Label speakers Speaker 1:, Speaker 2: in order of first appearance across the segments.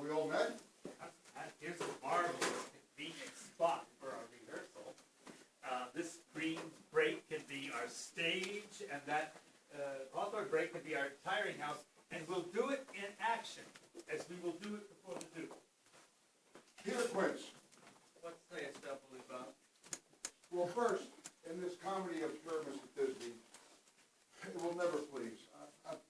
Speaker 1: we all met?
Speaker 2: Here's a marvelous convenient spot for our rehearsal. This green break can be our stage, and that hawthorn break can be our tiring house, and we'll do it in action, as we will do it before the Duke.
Speaker 1: Peter Quince.
Speaker 2: What sayest thou, Believe?
Speaker 1: Well, first, in this comedy of Pyramus and Thisbe, it will never please.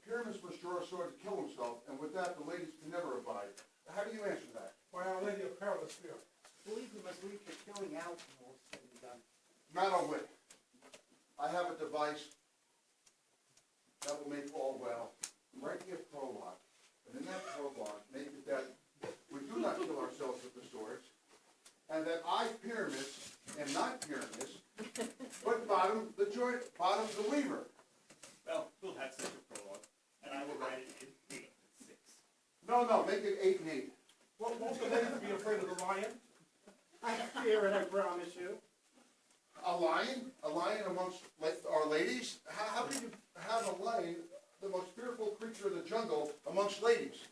Speaker 1: Pyramus must draw a sword to kill himself, and with that, the ladies can never abide. How do you answer that?
Speaker 3: By Our Lady of Perilous Fear.
Speaker 4: Believe we must leave the killing out and all said and done.
Speaker 1: Not a whit. I have a device that will make all well. Write me a prologue, and in that prologue, make it that we do not kill ourselves with the swords, and that I, Pyramus, am not Pyramus, but Bottom the Weaver.
Speaker 2: Well, we'll have such a prologue, and I will write it in 8 and 6.
Speaker 1: No, make it 8 and 8.
Speaker 3: Well, won't the ladies be afraid of the lion?
Speaker 4: I fear it, I promise you.
Speaker 1: A lion? A lion amongst our ladies? How can you have a lion, the most fearful creature of the jungle, amongst ladies?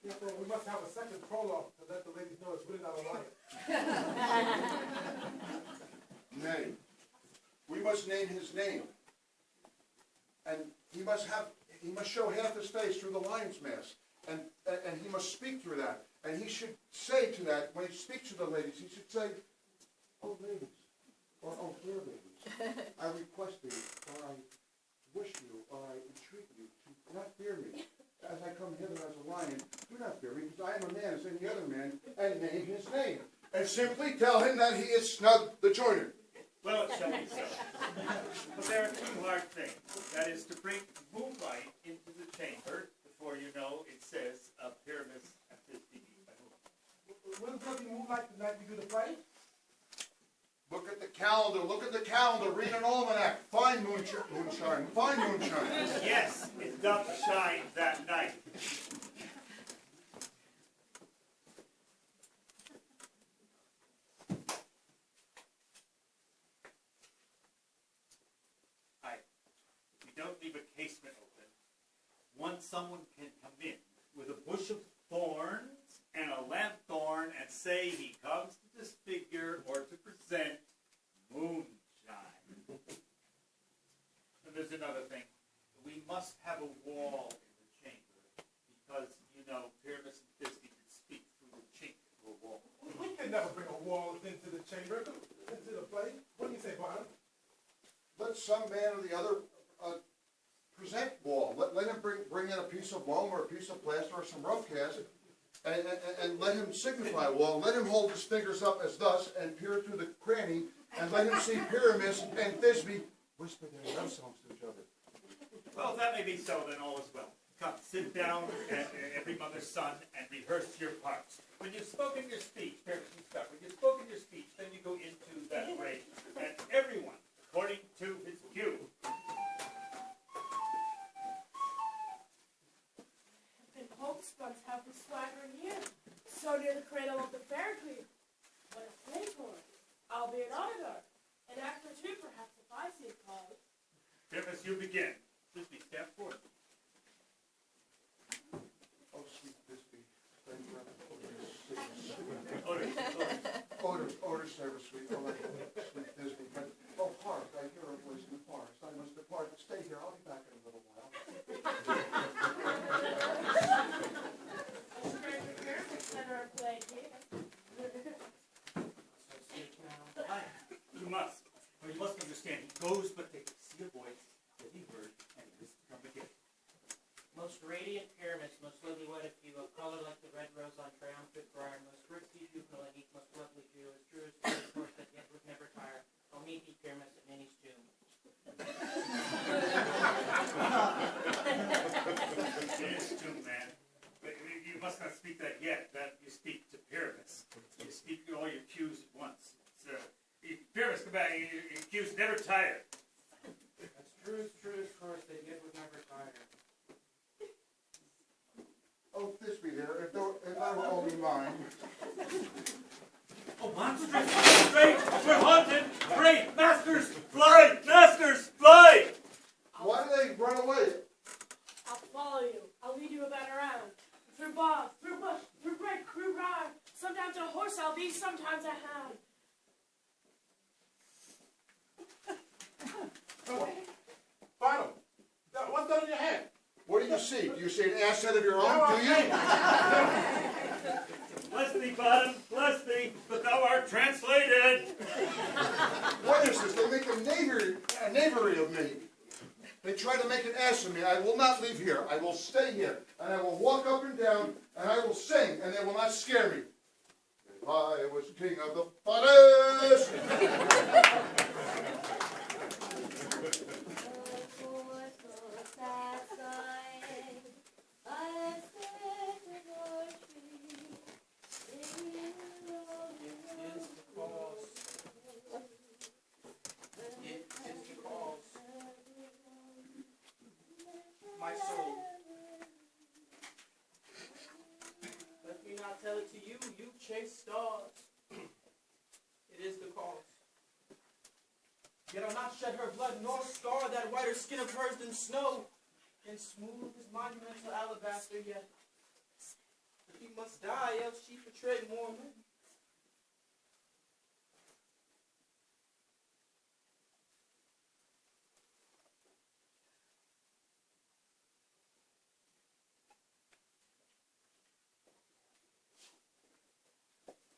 Speaker 3: Therefore, we must have a second prologue to let the ladies know it's really not a lion.
Speaker 1: Nay. We must name his name. And he must show half his face through the lion's mask. And he must speak through that. And he should say to that, when he speaks to the ladies, he should say, "Oh, ladies," or "Oh, dear ladies, I request thee, or I wish you, or I entreat you to not fear me. As I come hither as a lion, do not fear me, because I am a man as any other man, and name his name. And simply tell him that he is Snug the Joiner."
Speaker 2: Well, it shall be so. But there are two hard things. That is to bring moonlight into the chamber before you know it says Pyramus and Thisbe.
Speaker 3: Will there be moonlight the night we do the play?
Speaker 1: Look at the calendar, read an almanac. Fine moonshine, fine moonshine.
Speaker 2: Yes, it doth shine that night. We don't leave a casement open. Once someone can come in with a bush of thorns and a lanthorn and say he comes to disfigure or to present moonshine. And there's another thing. We must have a wall in the chamber because, you know, Pyramus and Thisbe can speak through the chink of a wall.
Speaker 3: We can never bring a wall into the chamber, into the play. What do you say, Bottom?
Speaker 1: Let some man or the other present wall. Let him bring in a piece of loam or a piece of plaster or some rough cast, and let him signify wall. Let him hold his fingers up as thus and peer through the cranny, and let him see Pyramus and Thisbe whisper their love songs to each other.
Speaker 2: Well, if that may be so, then all is well. Come, sit down, every mother's son, and rehearse your parts. When you've spoken your speech, Pyramus, you start. When you've spoken your speech, then you go into that rage, and everyone, according to his cue.
Speaker 5: Homespun have the swagger near, so near the cradle of the fair queen. What a playboy, albeit auditor, an actor too, perhaps, if I see it called.
Speaker 2: Pyramus, you begin. Thisbe, step forward.
Speaker 1: Oh, sweet Thisbe, thank you Odor service, sweet. Oh, sweet Thisbe. But, oh, hark, I hear a voice in the forest. I must depart. Stay here. I'll be back in a little while.
Speaker 2: You must. Well, you must understand. He goes, but they see a voice that he heard, and he is to come again.
Speaker 4: Most radiant Pyramus, most lovely white of hue, of color like the red rose on triumphant briar, most risky juvenile and most lovely Jew, as true as the horse that yet would never tire. I'll meet thee, Pyramus, at Minnie's tomb.
Speaker 2: It is true, man. But you must not speak that yet. That you speak to Pyramus. You speak all your cues at once. Pyramus, come back. Your cues never tire.
Speaker 4: As true as horse that yet would never tire.
Speaker 1: Oh, Thisbe there, if I were only mine.
Speaker 2: Oh, monstrous! Straight! We're haunted! Great! Masters, fly! Masters, fly!
Speaker 1: Why do they run away?
Speaker 5: I'll follow you. I'll lead you about around. sometimes a hound.
Speaker 3: Final. What's that in your hand?
Speaker 1: What do you see? Do you see an asset of your own? Do you?
Speaker 2: Bless thee, bottom, bless thee, but thou art translated.
Speaker 1: What is this? They make a knavery of me. They try to make an ass of me. I will not leave here. I will stay here. And I will walk up and down, and I will sing, and they will not scare me. If I was king of the forest.
Speaker 4: My soul. Let me not tell it to you, you chase stars. It is the cause. Yet I'll not shed her blood, nor scar that whiter skin of hers than snow, and smooth as monumental alabaster yet. She must die, else she betrayed more men.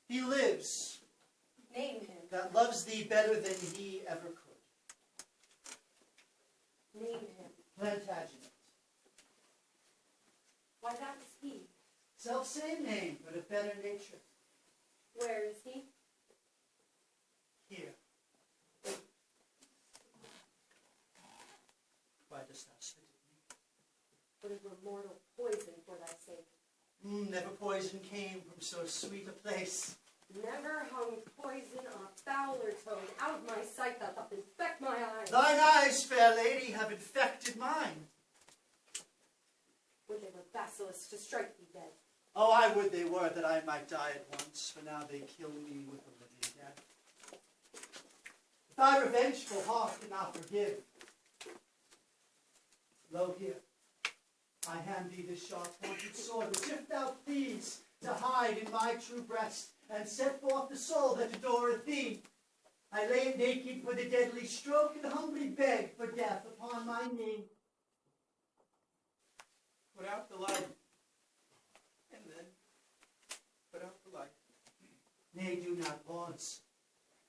Speaker 6: He lives,
Speaker 5: Name him.
Speaker 6: that loves thee better than he ever could.
Speaker 5: Name him.
Speaker 6: Plantagenet.
Speaker 5: Why, that is he.
Speaker 6: Self-same name, but of better nature.
Speaker 5: Where is he?
Speaker 6: Here. Why dost thou spit at me?
Speaker 5: But it were mortal poison for thy sake.
Speaker 6: Never poison came from so sweet a place.
Speaker 5: Never hung poison on a fowler toad. Out of my sight thou doth infect my eyes.
Speaker 6: Thine eyes, fair lady, have infected mine.
Speaker 5: Would they were basilisks to strike thee dead.
Speaker 6: Oh, I would they were, that I might die at once, for now they kill me with a living death. Thy revengeful heart cannot forgive. Lo here, I hand thee this sharp-pointed sword, which if thou please to hide in my true breast, and set forth the soul that adoreth thee, I lay it naked for the deadly stroke, and humbly beg for death upon my knee.
Speaker 4: Put out the light, and then put out the light.
Speaker 6: Nay, do not pause,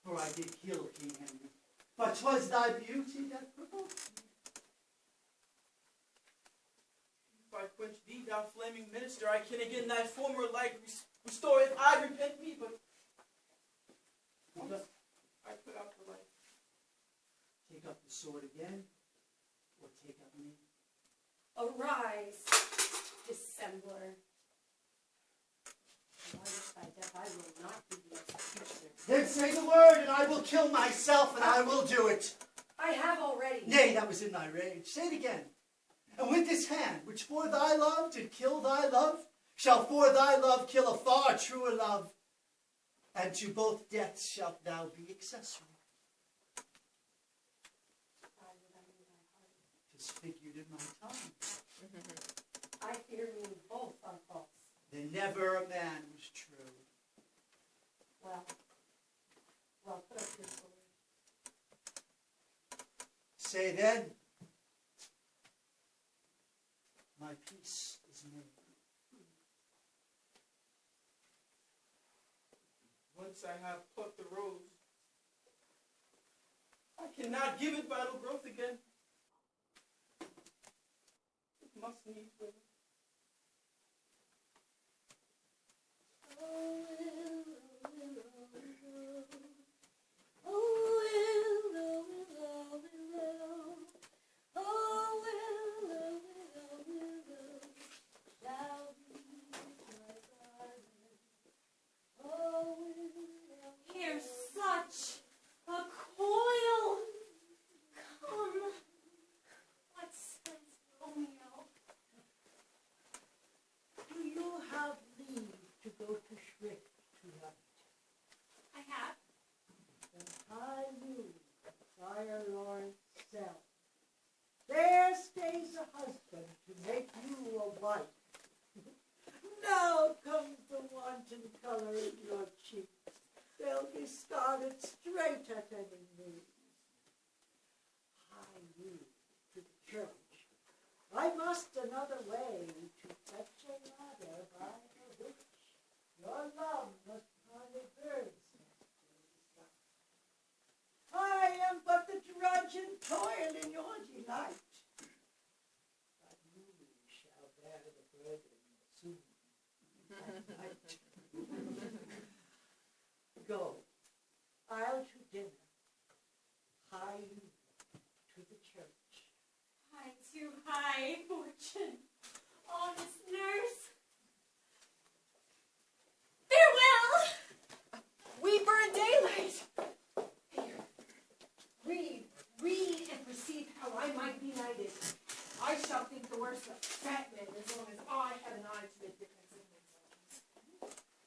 Speaker 6: for I did kill King Henry, but 'twas thy beauty that provoked me.
Speaker 4: If I quench thee, thou flaming minister, I can again thy former light restore if I repent me, but once I put out the light.
Speaker 6: Take up the sword again, or take up me.
Speaker 5: Arise, dissembler. Why with thy death I will not be the executioner.
Speaker 6: Then say the word, and I will kill myself, and I will do it.
Speaker 5: I have already.
Speaker 6: Nay, that was in thy rage. Say it again. And with this hand, which for thy love did kill thy love, shall for thy love kill a far truer love, and to both deaths shalt thou be accessory. Tis figured in my tongue.
Speaker 5: I fear me both are false.
Speaker 6: Then never a man was true.
Speaker 5: Well, put up your sword.
Speaker 6: Say then, my peace is made.
Speaker 4: Once I have plucked the rose, I cannot give it vital growth again. It must needs wither.
Speaker 5: Here's such a coil. Come. What says Romeo?
Speaker 7: just another way to fetch a ladder by the witch. Your love must find a bird's nest in the sun. I am but the drudge and toil in your delight. But you shall bear the burden soon. At night. Go. I'll to dinner. Hie you to the church.
Speaker 5: High too high, fortune, honest nurse. Farewell! We burn daylight. Here, read and perceive how I might be knighted. I shall think the worst of fat men as long as I have an eye to the difference in themselves.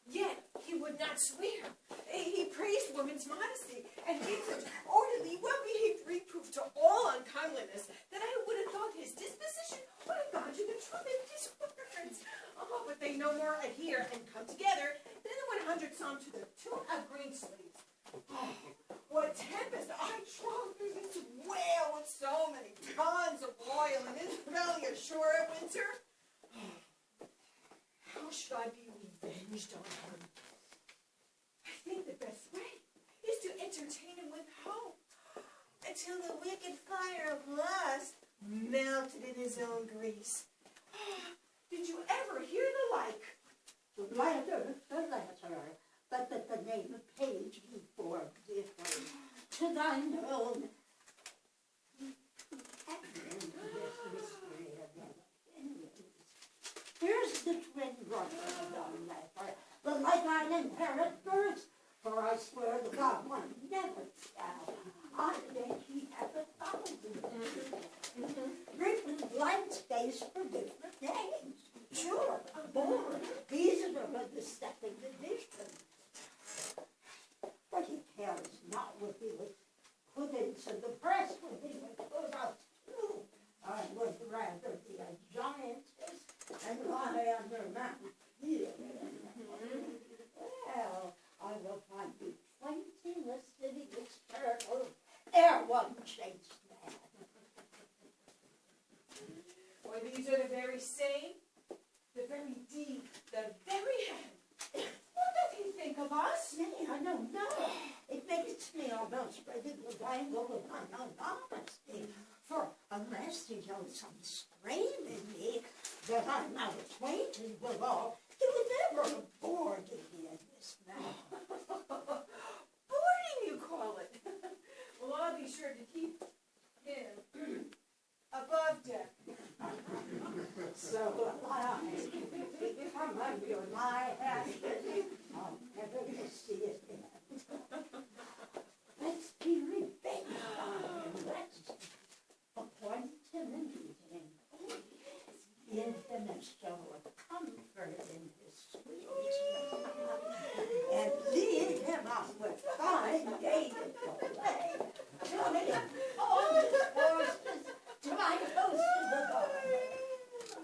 Speaker 5: Yet he would not swear. He praised woman's modesty and gave such orderly, well-behaved reproof to all uncomelinesses that I would have thought his disposition would have gone to the truth in his words. Oh, but they no more adhere and come together than the 100 psalm to the tune of green sleeves. Oh, what tempest I trod through this whale with so many tons of oil in his belly ashore at winter. How should I be revenged on him? I think the best way is to entertain him with hope until the wicked fire of lust melted in his own grease. Did you ever hear the like?
Speaker 7: The letter, but that the name of page before different to thine own. Here's the twin brother of thy letter, the like I inherit first, for I swear the God one never shall. I think he hath 1,000 written blank space for different names. Sure, born, these are the second edition. But he cares not what he was put into the press when he was put out too. I would rather be a giantess and lie under Mount Hill. Well, I will find you 20 listed external ere one chase man.
Speaker 5: Or these are the very same, the very deed, the very hand. What does he think of us?
Speaker 7: Nay, I don't know. It makes me almost ready to dangle with my own honesty. For unless he knows some strain in me that I'm not acquainted with all, he would never have boarded me in this manner.
Speaker 5: Boarding, you call it. Well, I'll be sure to keep him above deck.
Speaker 7: So will I. Come under my hat. I'll never see it again. Let's be revenged on him. Let's appoint him a meeting. Give him a show of comfort in his sweet and lead him up with fine David play. Turning him on his horses to my coast of the garden.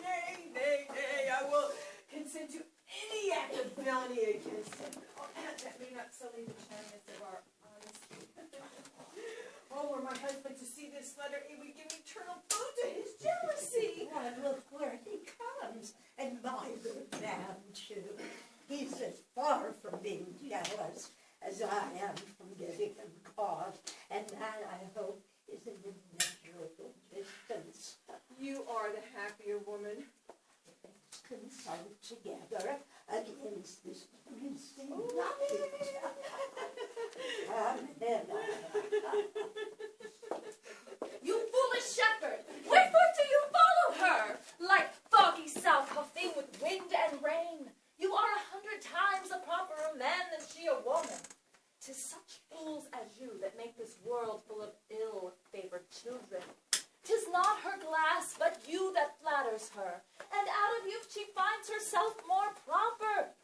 Speaker 5: Nay, nay, nay, I will consent to any act of villainy against him. Oh, that may not sully the shyness of our honesty. Oh, were my husband to see this letter, it would give eternal food to his jealousy.
Speaker 7: Why, look where he comes, and my good man, too. He's as far from being jealous as I am from giving him cause, and that, I hope, is an immeasurable distance.
Speaker 5: You are the happier woman.
Speaker 7: Let's consult together against this greasy night. And then
Speaker 8: You foolish shepherd, wherefore do you follow her? Like foggy south puffing with wind and rain. You are 100 times a properer man than she a woman. 'Tis such fools as you that make this world full of ill-favored children. 'Tis not her glass, but you that flatters her, and out of you she finds herself more proper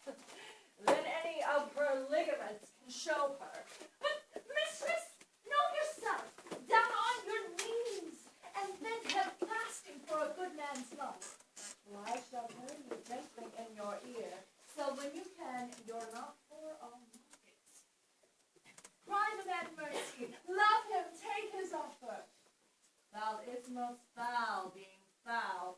Speaker 8: than any of her ligaments can show her. But, mistress, know yourself, down on your knees, and beg him fasting for a good man's love. Well, I shall tell you gently in your ear, so when you can, you're not for all markets. Cry the man mercy, love him, take his offer. Thou is most foul, being
Speaker 9: Thou